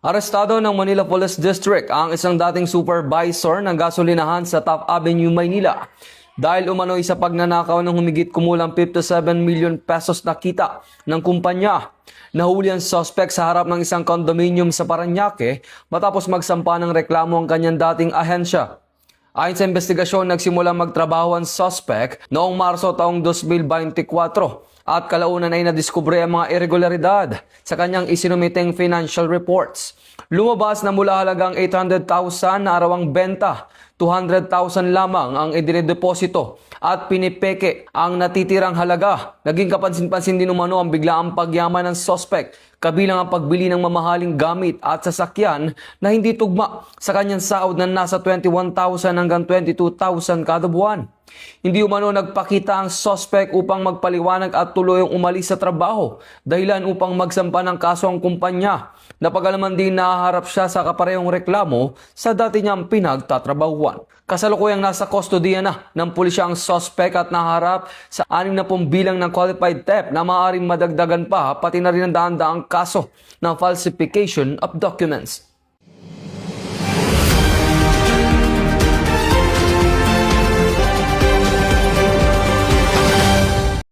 Arestado ng Manila Police District ang isang dating supervisor ng gasolinahan sa Taft Avenue, Maynila dahil umano'y sa pagnanakaw ng humigit kumulang 57 million pesos na kita ng kumpanya. Nahuli ang suspect sa harap ng isang condominium sa Parañaque matapos magsampa ng reklamo ang kanyang dating ahensya. Ayon sa investigasyon, nagsimulang magtrabaho ang suspect noong Marso taong 2024 at kalaunan ay nadiskubre ang mga irregularidad sa kanyang isinumiteng financial reports. Lumabas na mula halagang 800,000 na arawang benta, 200,000 lamang ang idinideposito at pinipeke ang natitirang halaga. Naging kapansin-pansin din umano ang biglaang pagyaman ng suspect, kabilang ang pagbili ng mamahaling gamit at sasakyan na hindi tugma sa kanyang sahod na nasa 21,000 hanggang 22,000 kada buwan. Hindi umano nagpakita ang suspect upang magpaliwanag at tuluyang umalis sa trabaho, dahilan upang magsampa ng kaso ang kumpanya. Napagalaman din nahaharap siya sa kaparehong reklamo sa dati niyang pinagtatrabahuan. Kasalukuyang nasa kustodiya na ng pulisya ang suspect at naharap sa 60 bilang ng qualified theft na maaaring madagdagan pa, pati na rin ang daan-daang kaso ng falsification of documents.